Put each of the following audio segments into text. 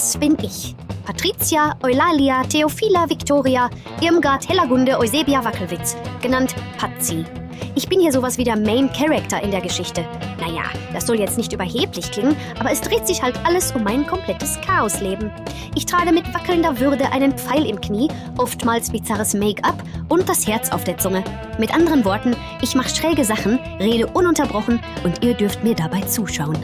Das bin ich. Patricia Eulalia Theophila Victoria Irmgard Hellagunde Eusebia Wackelwitz, genannt Patzi. Ich bin hier sowas wie der Main Character in der Geschichte. Naja, das soll jetzt nicht überheblich klingen, aber es dreht sich halt alles um mein komplettes Chaosleben. Ich trage mit wackelnder Würde einen Pfeil im Knie, oftmals bizarres Make-up und das Herz auf der Zunge. Mit anderen Worten, ich mache schräge Sachen, rede ununterbrochen und ihr dürft mir dabei zuschauen.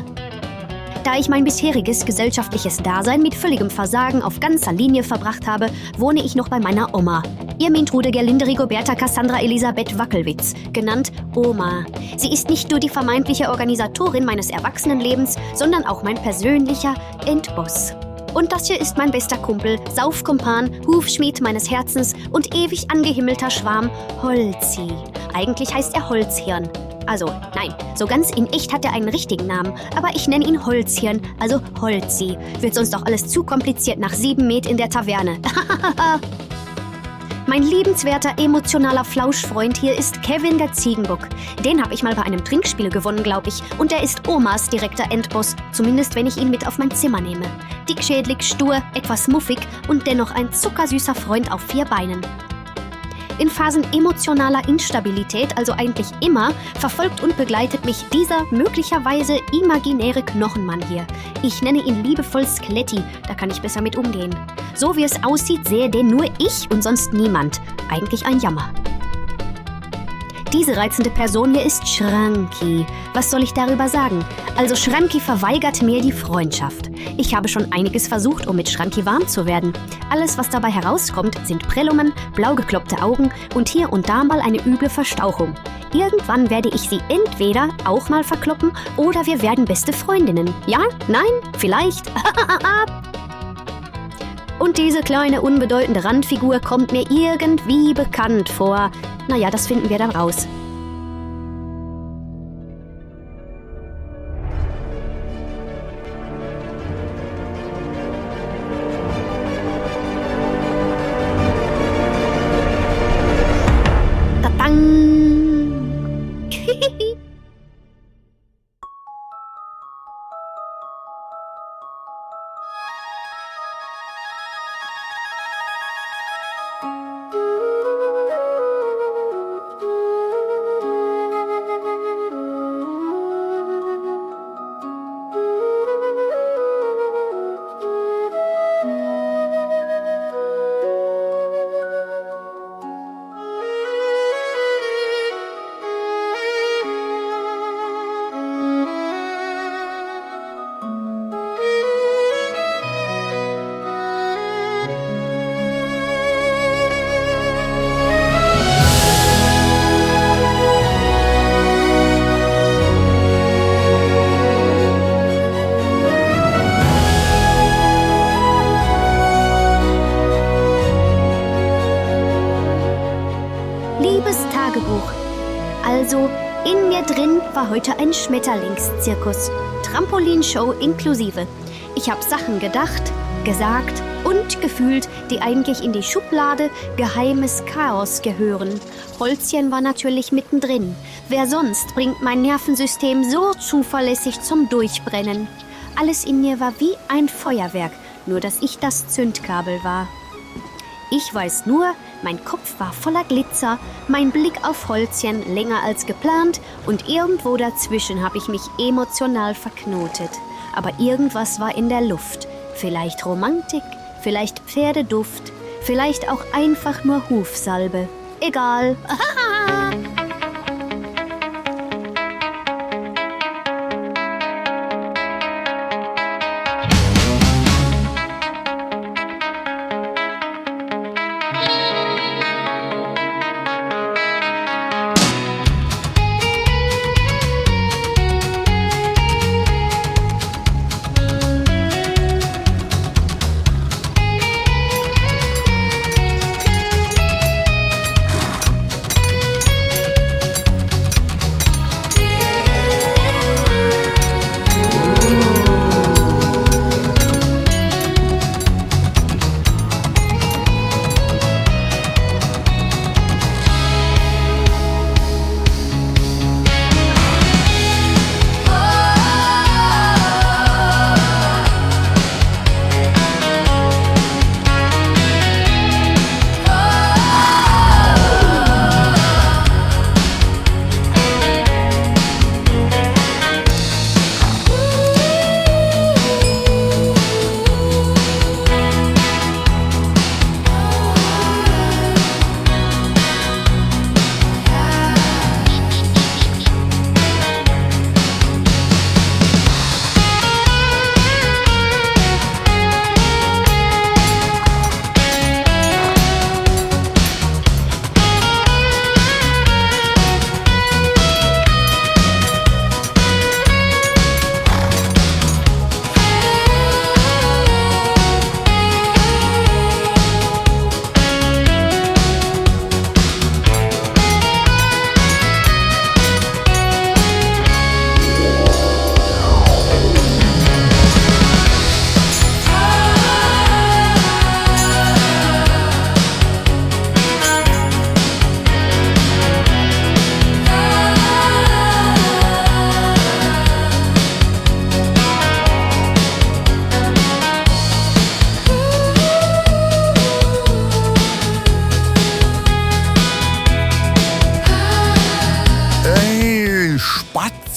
Da ich mein bisheriges gesellschaftliches Dasein mit völligem Versagen auf ganzer Linie verbracht habe, wohne ich noch bei meiner Oma. Irmintrude Gerlinde Rigoberta Cassandra Elisabeth Wackelwitz, genannt Oma. Sie ist nicht nur die vermeintliche Organisatorin meines Erwachsenenlebens, sondern auch mein persönlicher Endboss. Und das hier ist mein bester Kumpel, Saufkumpan, Hufschmied meines Herzens und ewig angehimmelter Schwarm Holzi. Eigentlich heißt er Holzhirn. Also, nein, so ganz in echt hat er einen richtigen Namen, aber ich nenne ihn Holzhirn, also Holzi. Wird sonst doch alles zu kompliziert nach 7 Met in der Taverne. Mein liebenswerter, emotionaler Flauschfreund hier ist Kevin der Ziegenbock. Den habe ich mal bei einem Trinkspiel gewonnen, glaube ich. Und er ist Omas direkter Endboss, zumindest wenn ich ihn mit auf mein Zimmer nehme. Dickschädlig, stur, etwas muffig und dennoch ein zuckersüßer Freund auf 4 Beinen. In Phasen emotionaler Instabilität, also eigentlich immer, verfolgt und begleitet mich dieser möglicherweise imaginäre Knochenmann hier. Ich nenne ihn liebevoll Skeletti, da kann ich besser mit umgehen. So wie es aussieht, sehe den nur ich und sonst niemand. Eigentlich ein Jammer. Diese reizende Person hier ist Schranki. Was soll ich darüber sagen? Also Schranki verweigert mir die Freundschaft. Ich habe schon einiges versucht, um mit Schranki warm zu werden. Alles, was dabei herauskommt, sind Prellungen, blau gekloppte Augen und hier und da mal eine üble Verstauchung. Irgendwann werde ich sie entweder auch mal verkloppen oder wir werden beste Freundinnen. Ja? Nein? Vielleicht? Und diese kleine, unbedeutende Randfigur kommt mir irgendwie bekannt vor. Naja, das finden wir dann raus. Liebes Tagebuch. Also, in mir drin war heute ein Schmetterlingszirkus. Trampolinshow inklusive. Ich habe Sachen gedacht, gesagt und gefühlt, die eigentlich in die Schublade Geheimes Chaos gehören. Holzchen war natürlich mittendrin. Wer sonst bringt mein Nervensystem so zuverlässig zum Durchbrennen? Alles in mir war wie ein Feuerwerk, nur dass ich das Zündkabel war. Ich weiß nur, mein Kopf war voller Glitzer, mein Blick auf Holzchen länger als geplant und irgendwo dazwischen habe ich mich emotional verknotet. Aber irgendwas war in der Luft. Vielleicht Romantik, vielleicht Pferdeduft, vielleicht auch einfach nur Hufsalbe. Egal.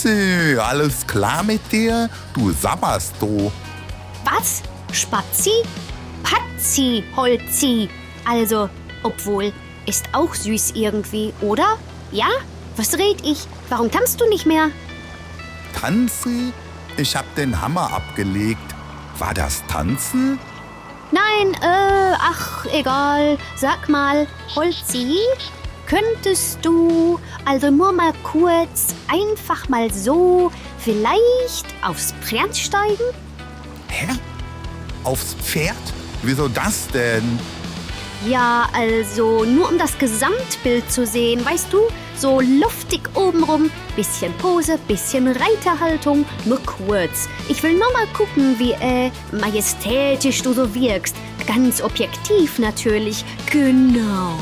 Spatzi, alles klar mit dir? Du sabberst du. Was? Spazi? Patzi, Holzi. Also, obwohl, ist auch süß irgendwie, oder? Ja? Was red ich? Warum tanzt du nicht mehr? Tanzen? Ich hab den Hammer abgelegt. War das Tanzen? Nein, ach, egal. Sag mal, Holzi, könntest du also nur mal kurz, einfach mal so, vielleicht aufs Pferd steigen? Hä? Aufs Pferd? Wieso das denn? Ja, also nur um das Gesamtbild zu sehen, weißt du? So luftig obenrum, bisschen Pose, bisschen Reiterhaltung, nur kurz. Ich will nur mal gucken, wie, majestätisch du so wirkst. Ganz objektiv natürlich, genau.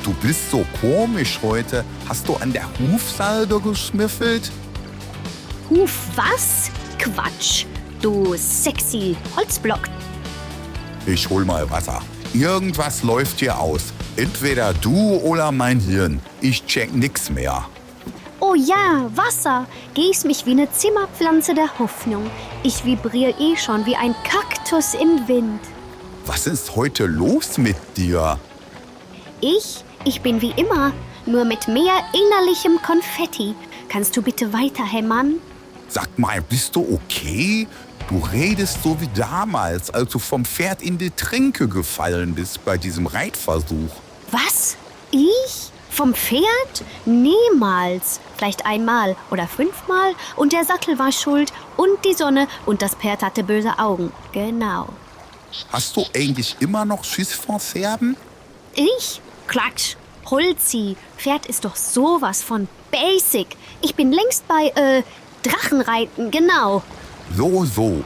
Du bist so komisch heute. Hast du an der Hufsalbe geschnüffelt? Huf was? Quatsch, du sexy Holzblock. Ich hol mal Wasser. Irgendwas läuft hier aus. Entweder du oder mein Hirn. Ich check nix mehr. Oh ja, Wasser. Gieß mich wie eine Zimmerpflanze der Hoffnung. Ich vibriere eh schon wie ein Kaktus im Wind. Was ist heute los mit dir? Ich bin wie immer, nur mit mehr innerlichem Konfetti. Kannst du bitte weiterhämmern? Sag mal, bist du okay? Du redest so wie damals, als du vom Pferd in die Tränke gefallen bist bei diesem Reitversuch. Was? Ich? Vom Pferd? Niemals. Vielleicht einmal oder 5-mal und der Sattel war schuld und die Sonne und das Pferd hatte böse Augen. Genau. Hast du eigentlich immer noch Schiss vor Pferden? Ich? Quatsch. Holzi. Pferd ist doch sowas von basic. Ich bin längst bei, Drachenreiten, genau. So.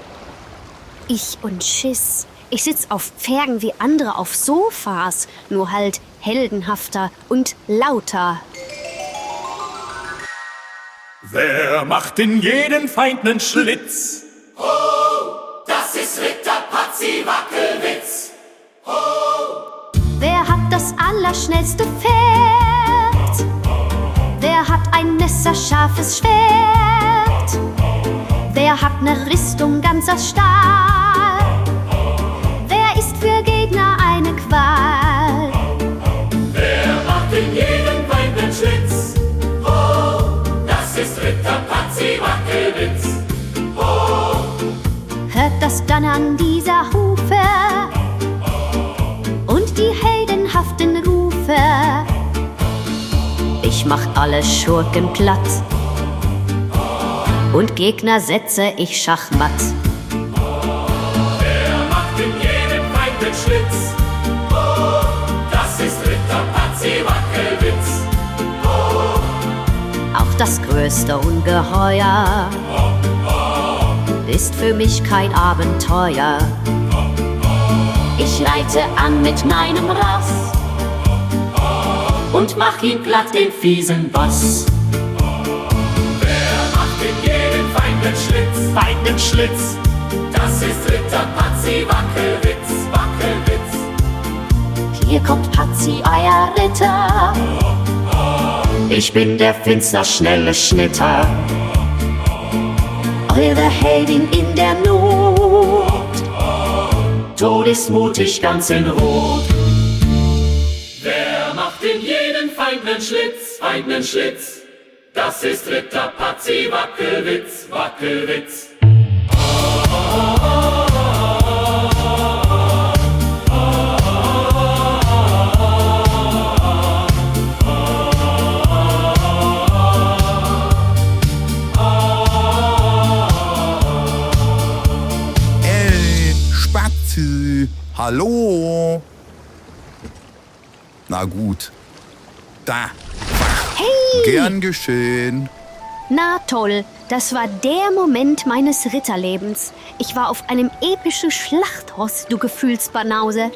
Ich und Schiss. Ich sitz auf Pferden wie andere auf Sofas, nur halt heldenhafter und lauter. Wer macht in jeden Feind nen Schlitz? Das ist Ritter Patzi Wackelwitz. Wer hat das allerschnellste Pferd? Wer hat ein messerscharfes Schwert? Wer hat ne Rüstung ganz aus Stahl? Wer ist für Gegner eine Qual? Wer macht in jedem Feind nen Schlitz? Das ist Ritter Patzi Wackelwitz. Hört das Donnern dieser Hufe und die heldenhaften Rufe. Ich mach alle Schurken platt und Gegner setze ich schachmatt. Wer macht in jedem Feind nen Schlitz? Das ist Ritter Patzi Wackelwitz. Auch das größte Ungeheuer ist für mich kein Abenteuer. Ich reite an mit meinem Ross und mach ihn glatt den fiesen Boss. Feind nen Schlitz. Das ist Ritter Patzi Wackelwitz. Hier kommt Patzi, euer Ritter. Ich bin der finster schnelle Schnitter. Eure Heldin in der Not. Todesmutig ganz in Rot. Wer macht in jeden Feind nen Schlitz? Feind nen Schlitz. Das ist Ritter Patzi Wackelwitz. Ey, Spatzi, hallo? Na gut. Da. Hey! Gern geschehen. Na toll, das war der Moment meines Ritterlebens. Ich war auf einem epischen Schlachtross, du Gefühlsbanause.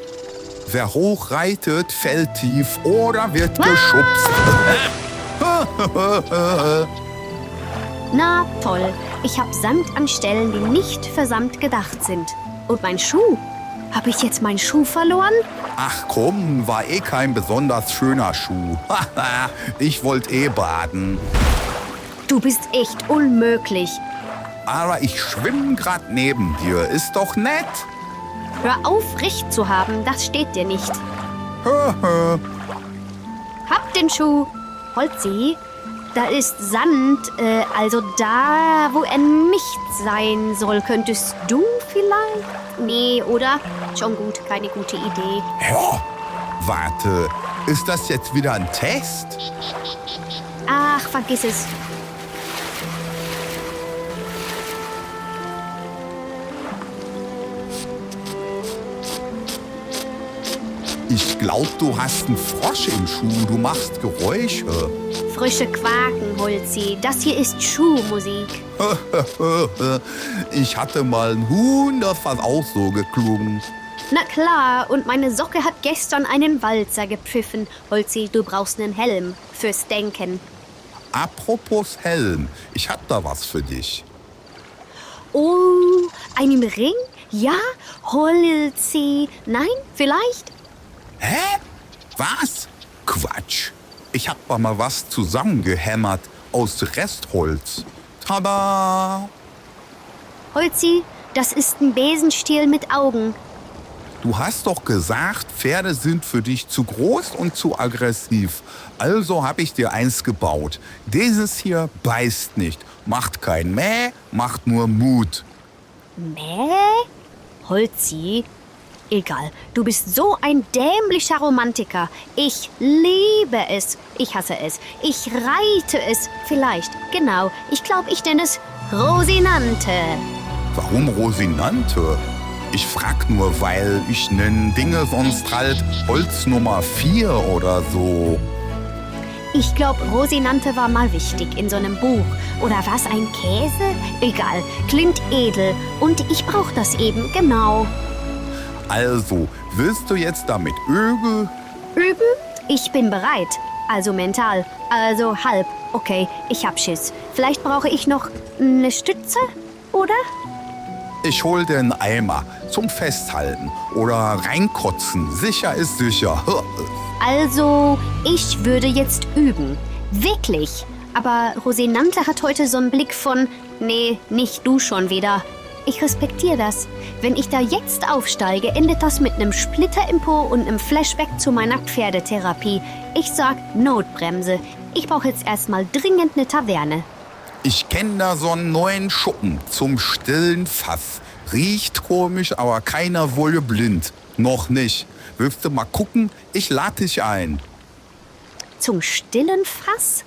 Wer hoch reitet, fällt tief oder wird geschubst. Na toll, ich hab Sand an Stellen, die nicht für Samt gedacht sind. Und mein Schuh? Hab ich jetzt meinen Schuh verloren? Ach komm, war eh kein besonders schöner Schuh. Ich wollte eh baden. Du bist echt unmöglich. Aber ich schwimme grad neben dir. Ist doch nett. Hör auf, recht zu haben, das steht dir nicht. Hab den Schuh. Holzi, da ist Sand, also da, wo er nicht sein soll. Könntest du vielleicht? Nee, oder? Schon gut, keine gute Idee. Ja, warte. Ist das jetzt wieder ein Test? Ach, vergiss es. Ich glaub, du hast einen Frosch im Schuh. Du machst Geräusche. Frische Quaken, Holzi. Das hier ist Schuhmusik. Ich hatte mal ein Huhn, das hat auch so geklungen. Na klar, und meine Socke hat gestern einen Walzer gepfiffen. Holzi, du brauchst einen Helm fürs Denken. Apropos Helm, ich hab da was für dich. Oh, einen Ring? Ja, Holzi. Nein, vielleicht? Hä? Was? Quatsch. Ich hab da mal was zusammengehämmert aus Restholz. Tada! Holzi, das ist ein Besenstiel mit Augen. Du hast doch gesagt, Pferde sind für dich zu groß und zu aggressiv. Also habe ich dir eins gebaut. Dieses hier beißt nicht, macht kein Mäh, macht nur Mut. Mäh? Holzi? Egal, du bist so ein dämlicher Romantiker. Ich liebe es. Ich hasse es. Ich reite es. Vielleicht, genau. Ich glaube, ich nenne es Rosinante. Warum Rosinante? Ich frag nur, weil ich nenn Dinge sonst halt Holz Nummer 4 oder so. Ich glaube, Rosinante war mal wichtig in so einem Buch. Oder was, ein Käse? Egal, klingt edel. Und ich brauche das eben, genau. Also, willst du jetzt damit üben? Üben? Ich bin bereit. Also mental. Also halb. Okay, ich hab Schiss. Vielleicht brauche ich noch eine Stütze, oder? Ich hol dir einen Eimer zum Festhalten oder reinkotzen. Sicher ist sicher. Also, ich würde jetzt üben. Wirklich. Aber Rosinante hat heute so einen Blick von, nee, nicht du schon wieder. Ich respektiere das. Wenn ich da jetzt aufsteige, endet das mit einem Splitter im Po und einem Flashback zu meiner Pferdetherapie. Ich sag Notbremse. Ich brauche jetzt erstmal dringend eine Taverne. Ich kenn da so einen neuen Schuppen zum stillen Fass. Riecht komisch, aber keiner wurde blind. Noch nicht. Willst du mal gucken? Ich lade dich ein. Zum stillen Fass?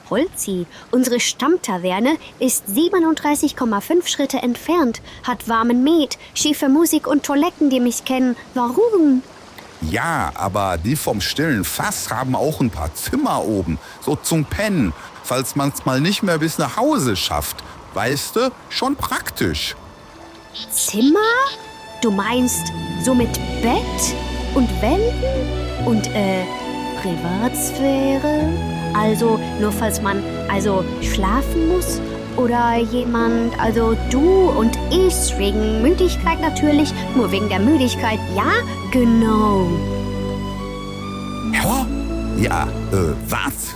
Holzi, unsere Stammtaverne ist 37,5 Schritte entfernt, hat warmen Met, schiefe Musik und Toiletten, die mich kennen. Warum? Ja, aber die vom stillen Fass haben auch ein paar Zimmer oben. So zum Pennen, falls man's mal nicht mehr bis nach Hause schafft. Weißt du, schon praktisch. Zimmer? Du meinst so mit Bett und Wänden und Privatsphäre? Also nur falls man schlafen muss? Oder jemand, also du und ich, wegen Müdigkeit natürlich, nur wegen der Müdigkeit, ja? Genau. Ja, was?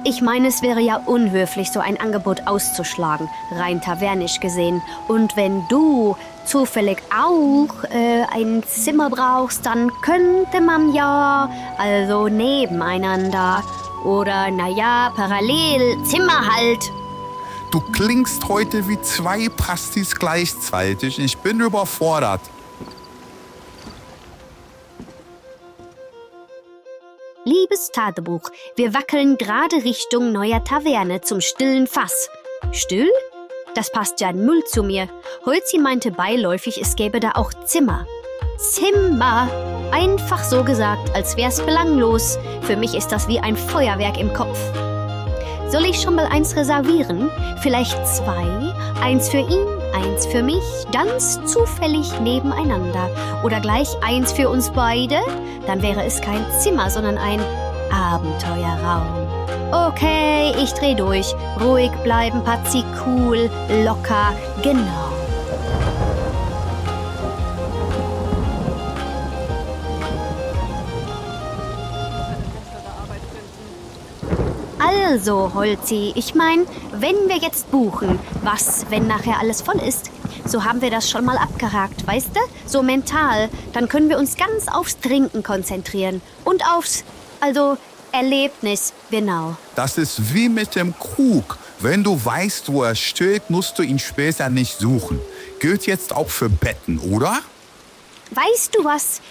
Ich meine, es wäre ja unhöflich, so ein Angebot auszuschlagen, rein tavernisch gesehen. Und wenn du zufällig auch ein Zimmer brauchst, dann könnte man ja, also nebeneinander oder, naja, parallel, Zimmer halt. Du klingst heute wie zwei Pastis gleichzeitig. Ich bin überfordert. Liebes Tagebuch, wir wackeln gerade Richtung neuer Taverne zum stillen Fass. Still? Das passt ja null zu mir. Holzi meinte beiläufig, es gäbe da auch Zimmer. Zimmer! Einfach so gesagt, als wär's belanglos. Für mich ist das wie ein Feuerwerk im Kopf. Soll ich schon mal eins reservieren? Vielleicht zwei? Eins für ihn, eins für mich, ganz zufällig nebeneinander. Oder gleich eins für uns beide? Dann wäre es kein Zimmer, sondern ein Abenteuerraum. Okay, ich dreh durch. Ruhig bleiben, Patzi, cool, locker, genau. Also, Holzi, ich mein, wenn wir jetzt buchen, was, wenn nachher alles voll ist? So haben wir das schon mal abgehakt, weißt du? So mental. Dann können wir uns ganz aufs Trinken konzentrieren. Und aufs, Erlebnis, genau. Das ist wie mit dem Krug. Wenn du weißt, wo er steht, musst du ihn später nicht suchen. Gilt jetzt auch für Betten, oder? Weißt du was?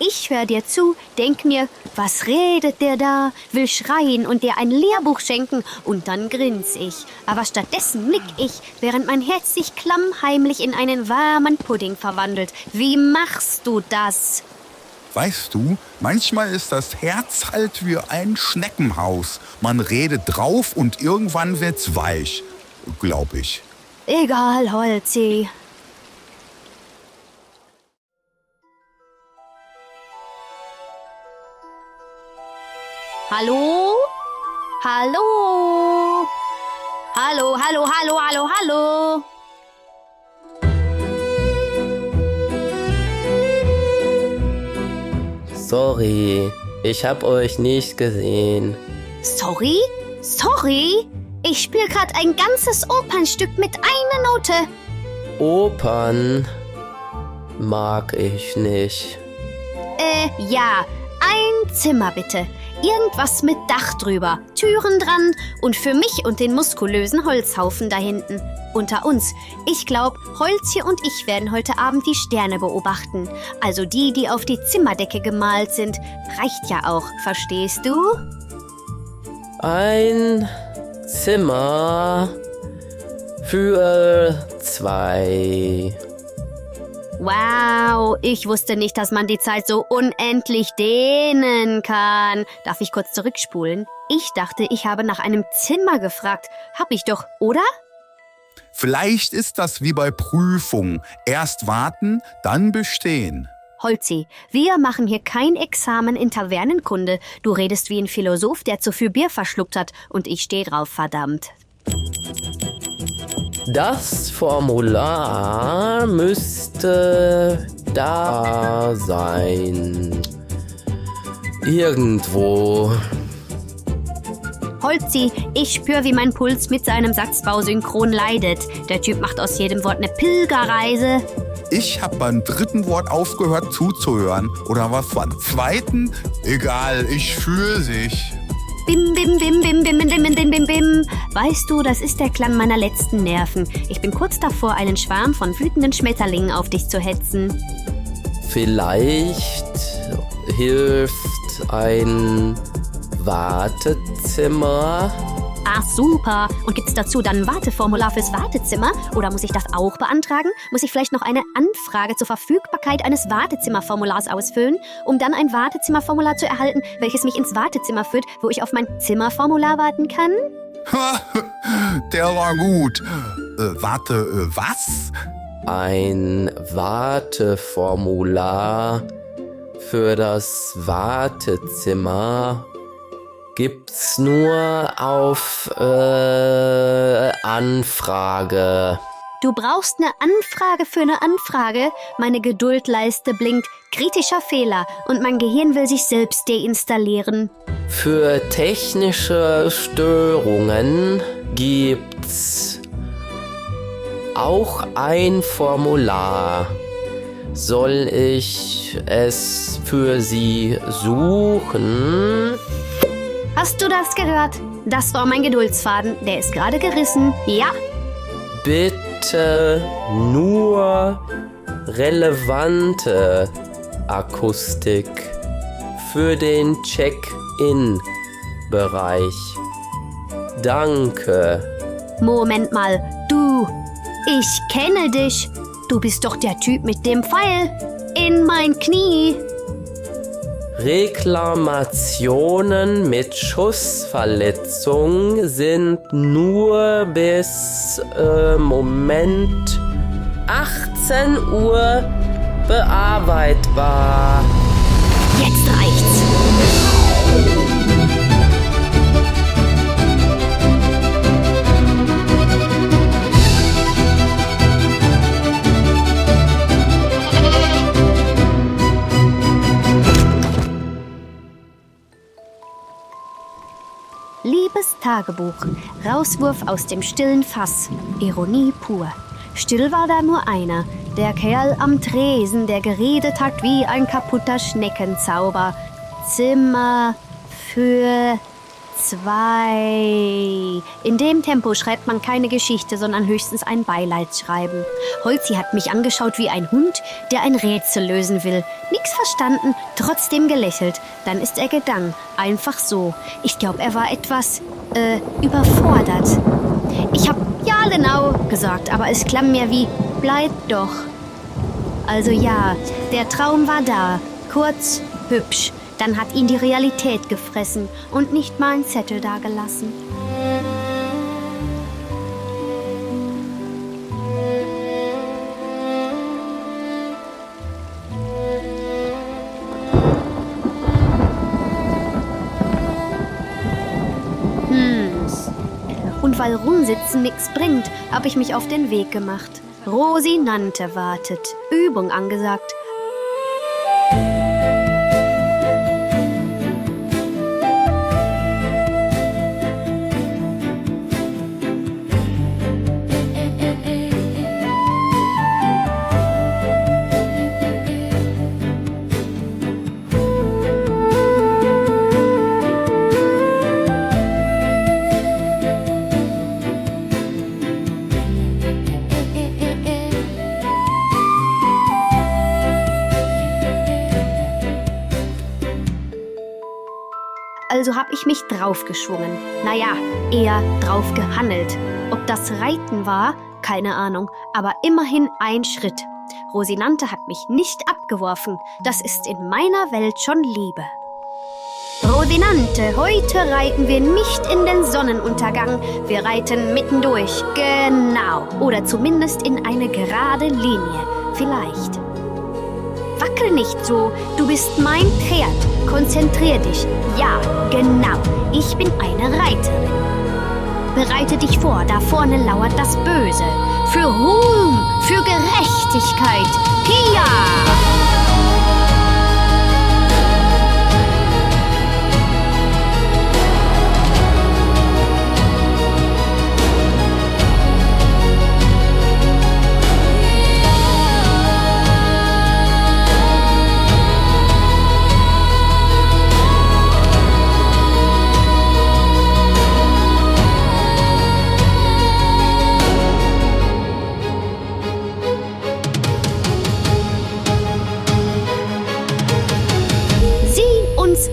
Ich höre dir zu, denk mir, was redet der da? Will schreien und dir ein Lehrbuch schenken und dann grins ich. Aber stattdessen nick ich, während mein Herz sich klammheimlich in einen warmen Pudding verwandelt. Wie machst du das? Weißt du, manchmal ist das Herz halt wie ein Schneckenhaus. Man redet drauf und irgendwann wird's weich. Glaub ich. Egal, Holzi. Hallo? Hallo? Hallo, hallo, hallo, hallo, hallo? Sorry, ich hab euch nicht gesehen. Sorry? Sorry? Ich spiele gerade ein ganzes Opernstück mit einer Note. Opern mag ich nicht. Ja. Ein Zimmer bitte. Irgendwas mit Dach drüber, Türen dran und für mich und den muskulösen Holzhaufen da hinten. Unter uns. Ich glaube, Holzchen und ich werden heute Abend die Sterne beobachten. Also die auf die Zimmerdecke gemalt sind. Reicht ja auch, verstehst du? Ein Zimmer für 2. Wow, ich wusste nicht, dass man die Zeit so unendlich dehnen kann. Darf ich kurz zurückspulen? Ich dachte, ich habe nach einem Zimmer gefragt. Hab ich doch, oder? Vielleicht ist das wie bei Prüfungen. Erst warten, dann bestehen. Holzi, wir machen hier kein Examen in Tavernenkunde. Du redest wie ein Philosoph, der zu viel Bier verschluckt hat. Und ich stehe drauf, verdammt. Das Formular müsste da sein. Irgendwo. Holzi, ich spür, wie mein Puls mit seinem Satzbau synchron leidet. Der Typ macht aus jedem Wort eine Pilgerreise. Ich habe beim 3. Wort aufgehört zuzuhören. Oder was beim 2.? Egal, ich fühle sich. Bim, bim, bim, bim, bim, bim, bim, bim, bim, bim. Weißt du, das ist der Klang meiner letzten Nerven. Ich bin kurz davor, einen Schwarm von wütenden Schmetterlingen auf dich zu hetzen. Vielleicht hilft ein Wartezimmer. Ah, super. Und gibt's dazu dann ein Warteformular fürs Wartezimmer? Oder muss ich das auch beantragen? Muss ich vielleicht noch eine Anfrage zur Verfügbarkeit eines Wartezimmerformulars ausfüllen, um dann ein Wartezimmerformular zu erhalten, welches mich ins Wartezimmer führt, wo ich auf mein Zimmerformular warten kann? Der war gut. Was? Ein Warteformular für das Wartezimmer gibt's nur auf Anfrage. Du brauchst eine Anfrage für eine Anfrage? Meine Geduldleiste blinkt. Kritischer Fehler und mein Gehirn will sich selbst deinstallieren. Für technische Störungen gibt's auch ein Formular. Soll ich es für Sie suchen? Hast du das gehört? Das war mein Geduldsfaden. Der ist gerade gerissen. Ja. Bitte nur relevante Akustik für den Check-in-Bereich. Danke. Moment mal. Du. Ich kenne dich. Du bist doch der Typ mit dem Pfeil. In mein Knie. Reklamationen mit Schussverletzung sind nur bis 18 Uhr bearbeitbar. Jetzt reicht's. liebes Tagebuch. Rauswurf aus dem stillen Fass. Ironie pur. Still war da nur einer. Der Kerl am Tresen, der geredet hat wie ein kaputter Schneckenzauber. Zimmer für 2. In dem Tempo schreibt man keine Geschichte, sondern höchstens ein Beileidsschreiben. Holzi hat mich angeschaut wie ein Hund, der ein Rätsel lösen will. Nix verstanden, trotzdem gelächelt. Dann ist er gegangen, einfach so. Ich glaube, er war etwas, überfordert. Ich hab ja genau gesagt, aber es klang mir wie, bleib doch. Also ja, der Traum war da, kurz, hübsch. Dann hat ihn die Realität gefressen und nicht mal einen Zettel dagelassen. Und weil rumsitzen nichts bringt, habe ich mich auf den Weg gemacht. Rosinante wartet. Übung angesagt. Also habe ich mich draufgeschwungen. Naja, eher drauf gehandelt. Ob das Reiten war, keine Ahnung, aber immerhin ein Schritt. Rosinante hat mich nicht abgeworfen. Das ist in meiner Welt schon Liebe. Rosinante, heute reiten wir nicht in den Sonnenuntergang. Wir reiten mittendurch, genau. Oder zumindest in eine gerade Linie, vielleicht. Wackel nicht so, du bist mein Pferd. Konzentrier dich. Ja, genau. Ich bin eine Reiterin. Bereite dich vor, da vorne lauert das Böse. Für Ruhm, für Gerechtigkeit. Pia!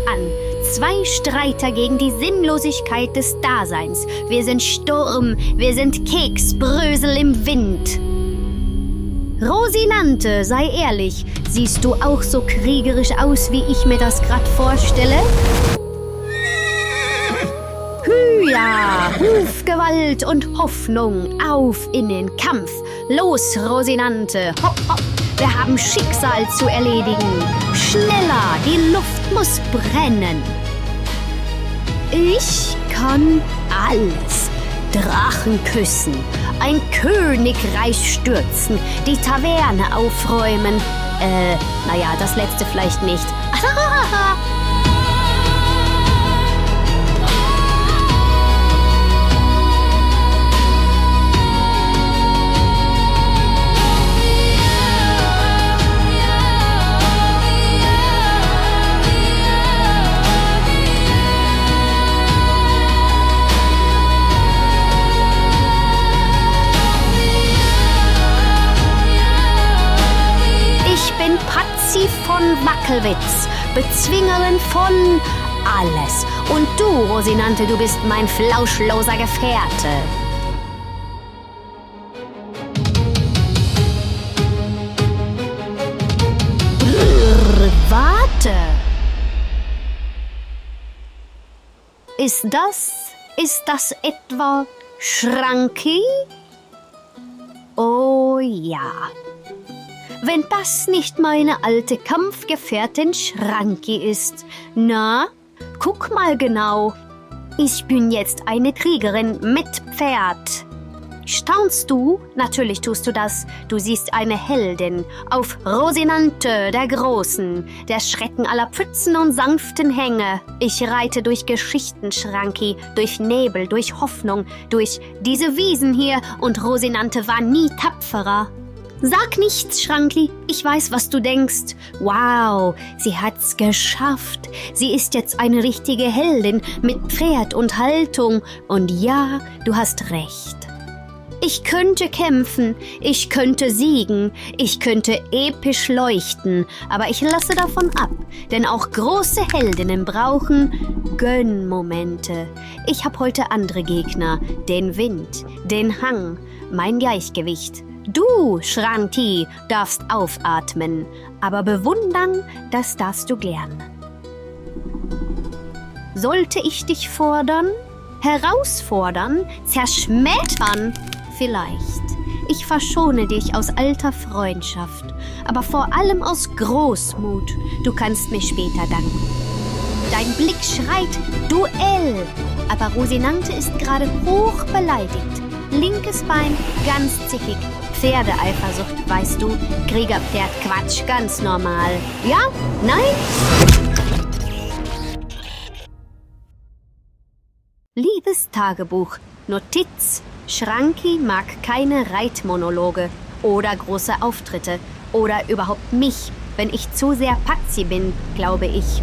An. 2 Streiter gegen die Sinnlosigkeit des Daseins. Wir sind Sturm, wir sind Keksbrösel im Wind. Rosinante, sei ehrlich, siehst du auch so kriegerisch aus, wie ich mir das grad vorstelle? Hüja, Hufgewalt und Hoffnung, auf in den Kampf. Los, Rosinante, hopp, hopp. Wir haben Schicksal zu erledigen. Schneller, die Luft muss brennen. Ich kann alles. Drachen küssen, ein Königreich stürzen, die Taverne aufräumen. Naja, das letzte vielleicht nicht. Patzi von Wackelwitz, Bezwingerin von alles. Und du, Rosinante, du bist mein flauschloser Gefährte. Warte. Ist das etwa Schranki? Oh ja. Wenn das nicht meine alte Kampfgefährtin Schranki ist. Na, guck mal genau. Ich bin jetzt eine Kriegerin mit Pferd. Staunst du? Natürlich tust du das. Du siehst eine Heldin auf Rosinante der Großen, der Schrecken aller Pfützen und sanften Hänge. Ich reite durch Geschichten, Schranki, durch Nebel, durch Hoffnung, durch diese Wiesen hier und Rosinante war nie tapferer. Sag nichts, Schrankli. Ich weiß, was du denkst. Wow, sie hat's geschafft. Sie ist jetzt eine richtige Heldin mit Pferd und Haltung. Und ja, du hast recht. Ich könnte kämpfen, ich könnte siegen, ich könnte episch leuchten, aber ich lasse davon ab, denn auch große Heldinnen brauchen Gönnmomente. Ich hab heute andere Gegner, den Wind, den Hang, mein Gleichgewicht. Du, Schranti, darfst aufatmen, aber bewundern, das darfst du gern. Sollte ich dich fordern, herausfordern, zerschmettern? Vielleicht. Ich verschone dich aus alter Freundschaft, aber vor allem aus Großmut. Du kannst mir später danken. Dein Blick schreit Duell, aber Rosinante ist gerade hoch beleidigt. Linkes Bein ganz zickig. Pferdeeifersucht, weißt du. Kriegerpferd Quatsch, ganz normal. Ja? Nein? Liebes Tagebuch, Notiz. Schranki mag keine Reitmonologe oder große Auftritte oder überhaupt mich, wenn ich zu sehr Patzi bin, glaube ich.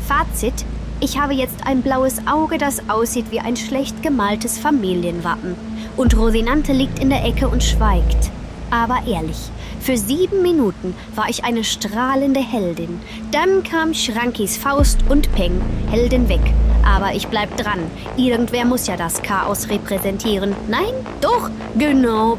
Fazit: Ich habe jetzt ein blaues Auge, das aussieht wie ein schlecht gemaltes Familienwappen. Und Rosinante liegt in der Ecke und schweigt. Aber ehrlich, für 7 Minuten war ich eine strahlende Heldin. Dann kam Schrankis Faust und Peng, Heldin weg. Aber ich bleib dran. Irgendwer muss ja das Chaos repräsentieren. Nein? Doch? Genau.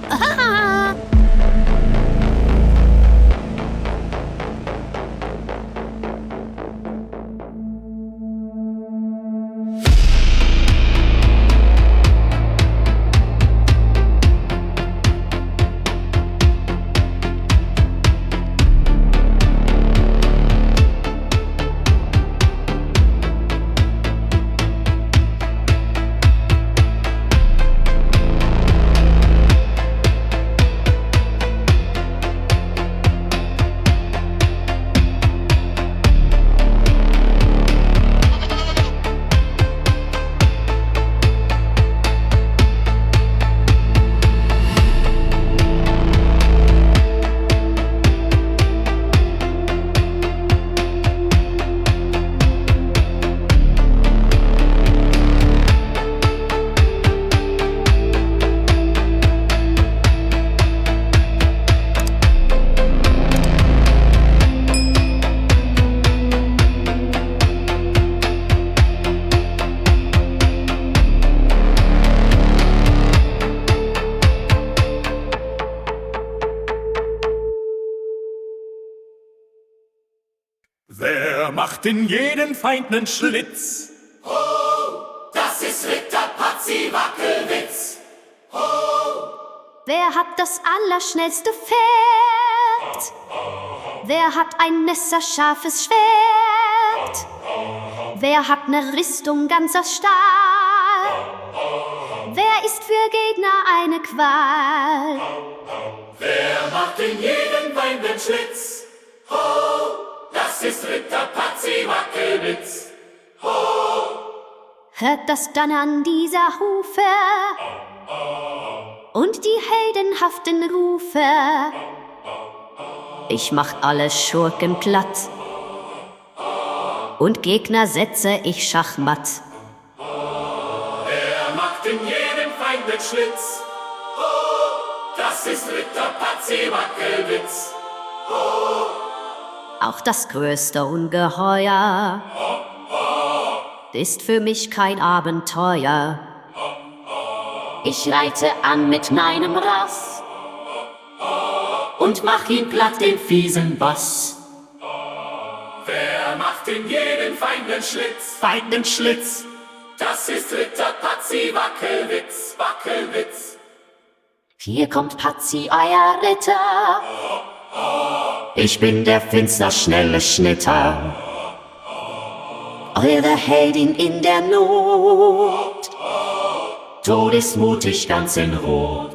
Wer macht in jeden Feind nen Schlitz? Das ist Ritter Patzi Wackelwitz. Wer hat das allerschnellste Pferd? Wer hat ein messerscharfes Schwert? Wer hat ne Rüstung ganz aus Stahl? Wer ist für Gegner eine Qual? Wer macht in jedem Feind nen Schlitz? Das ist Ritter Patzi Wackelwitz. Hört das Donnern dieser Hufe und die heldenhaften Rufe. Ich mach alle Schurken platt und Gegner setze ich schachmatt. Wer macht in jedem Feind nen Schlitz? Das ist Ritter Patzi Wackelwitz. Auch das größte Ungeheuer ist für mich kein Abenteuer. Ich reite an mit meinem Ross und mach ihn platt, den fiesen Boss. Wer macht in jedem Feind nen Schlitz? Feind nen Schlitz. Das ist Ritter Patzi Wackelwitz, Wackelwitz. Hier kommt Patzi, euer Ritter. Ich bin der finster, schnelle Schnitter. Eure Heldin in der Not. todesmutig ganz in Rot.